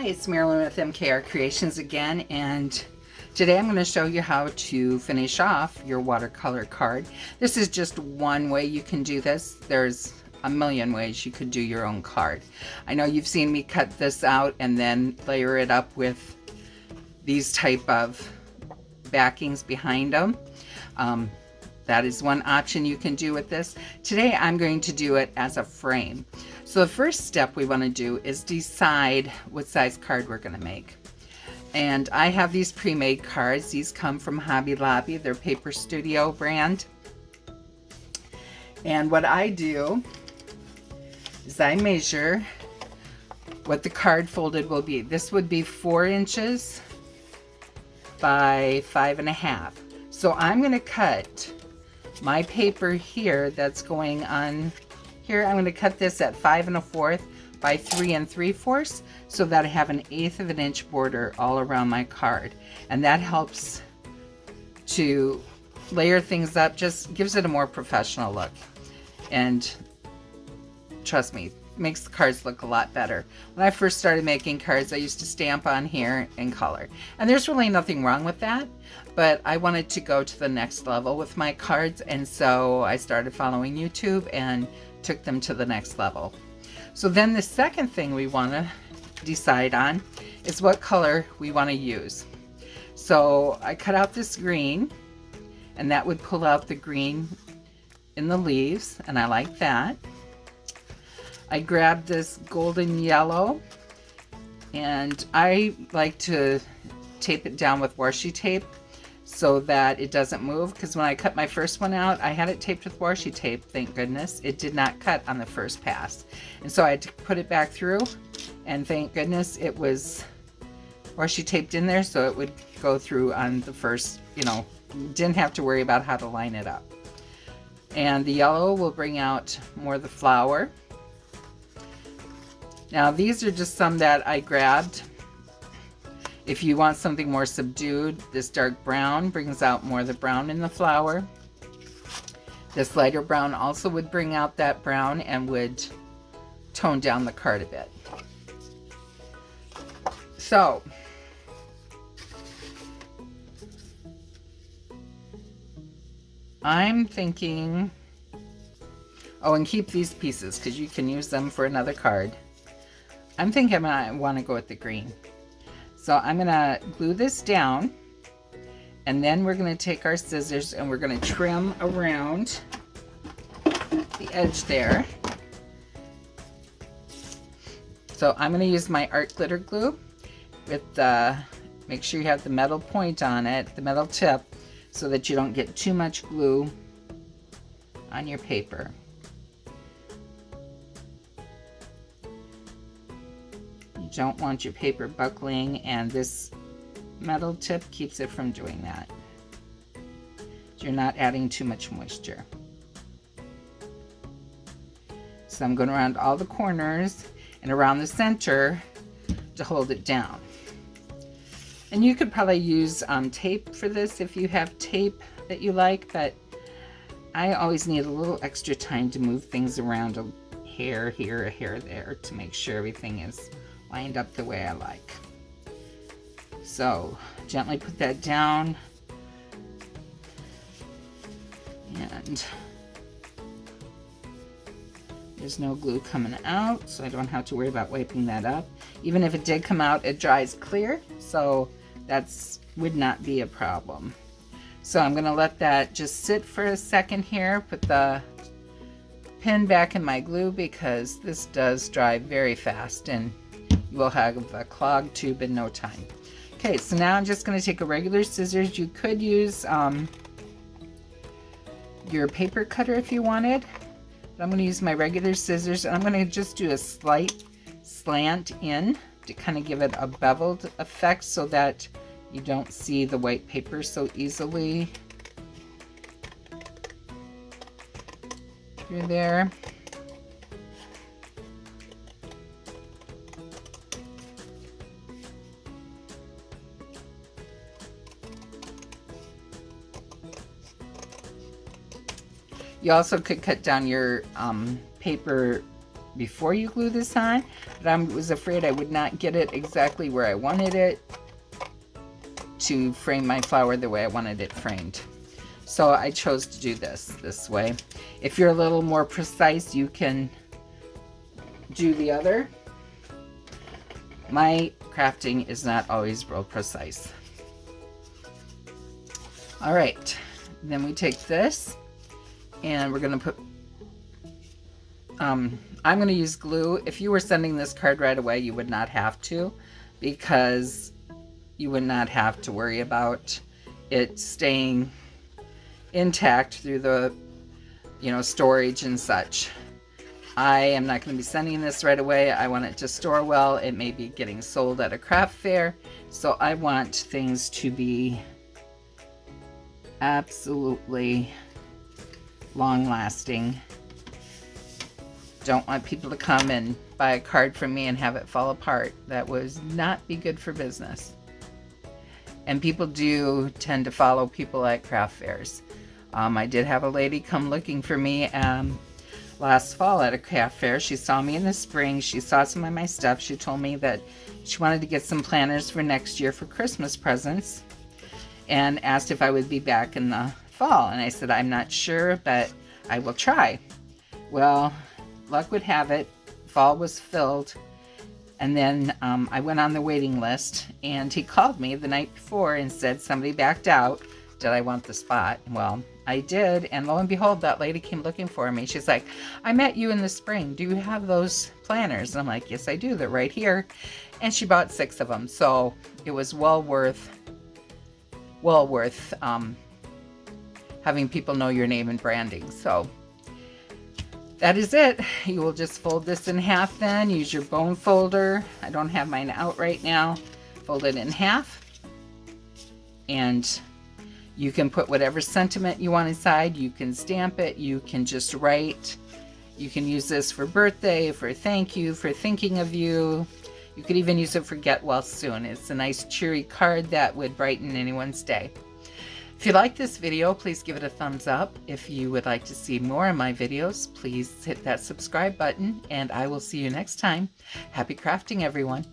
It's Marilyn with MKR Creations again, and today I'm going to show you how to finish off your watercolor card. This is just one way you can do this. There's a million ways you could do your own card. I know you've seen me cut this out and then layer it up with these type of backings behind them. That is one option you can do with this. Today I'm going to do it as a frame. So the first step we want to do is decide what size card we're going to make. And I have these pre-made cards. These come from Hobby Lobby, their Paper Studio brand. And what I do is I measure what the card folded will be. This would be 4 inches by 5.5. So I'm going to cut my paper here that's going on here. I'm going to cut this at 5 1/4 by 3 3/4 so that I have an 1/8 of an inch border all around my card, and that helps to layer things up, just gives it a more professional look, and trust me, makes the cards look a lot better. When I first started making cards, I used to stamp on here and color, and there's really nothing wrong with that, but I wanted to go to the next level with my cards, and so I started following YouTube and took them to the next level. So then the second thing we want to decide on is what color we want to use. So I cut out this green, and that would pull out the green in the leaves, and I like that. I grabbed this golden yellow, and I like to tape it down with washi tape so that it doesn't move, because when I cut my first one out, I had it taped with washi tape, thank goodness. It did not cut on the first pass, and so I had to put it back through, and thank goodness it was washi taped in there so it would go through on the first, didn't have to worry about how to line it up. And the yellow will bring out more of the flower. Now these are just some that I grabbed. If you want something more subdued, this dark brown brings out more of the brown in the flower. This lighter brown also would bring out that brown and would tone down the card a bit. So I'm thinking, and keep these pieces because you can use them for another card. I'm thinking I want to go with the green. So I'm going to glue this down, and then we're going to take our scissors and we're going to trim around the edge there. So I'm going to use my art glitter glue with the, make sure you have the metal point on it, the metal tip, so that you don't get too much glue on your paper. Don't want your paper buckling, and this metal tip keeps it from doing that. You're not adding too much moisture. So I'm going around all the corners and around the center to hold it down. And you could probably use tape for this if you have tape that you like, but I always need a little extra time to move things around, a hair here, a hair there, to make sure everything is lined up the way I like. So gently put that down, and there's no glue coming out, so I don't have to worry about wiping that up. Even if it did come out, it dries clear, so that's would not be a problem. So I'm going to let that just sit for a second here, put the pin back in my glue because this does dry very fast and we'll have a clogged tube in no time. Okay, so now I'm just going to take a regular scissors. You could use your paper cutter if you wanted, but I'm going to use my regular scissors, and I'm going to just do a slight slant in to kind of give it a beveled effect so that you don't see the white paper so easily through there. You also could cut down your paper before you glue this on. but I was afraid I would not get it exactly where I wanted it to frame my flower the way I wanted it framed. So I chose to do this way. If you're a little more precise, you can do the other. My crafting is not always real precise. All right, then we take this and we're gonna put, I'm gonna use glue. If you were sending this card right away, you would not have to, because you would not have to worry about it staying intact through the, you know, storage and such. I am not going to be sending this right away. I want it to store well. It may be getting sold at a craft fair, so I want things to be absolutely long lasting. Don't want people to come and buy a card from me and have it fall apart. That would not be good for business. And people do tend to follow people at craft fairs. I did have a lady come looking for me last fall at a craft fair. She saw me in the spring. She saw some of my stuff. She told me that she wanted to get some planners for next year for Christmas presents, and asked if I would be back in the fall. And I said, I'm not sure, but I will try. Well, luck would have it, fall was filled. And then I went on the waiting list, and he called me the night before and said somebody backed out. Did I want the spot? Well, I did, and lo and behold, that lady came looking for me. She's like, I met you in the spring. Do you have those planners? And I'm like, yes, I do. They're right here. And she bought 6 of them. So it was well worth having people know your name and branding. So that is it. You will just fold this in half then. Use your bone folder. I don't have mine out right now. Fold it in half. And you can put whatever sentiment you want inside. You can stamp it. You can just write. You can use this for birthday, for thank you, for thinking of you. You could even use it for get well soon. It's a nice cheery card that would brighten anyone's day. If you like this video, please give it a thumbs up. If you would like to see more of my videos, please hit that subscribe button, and I will see you next time. Happy crafting, everyone.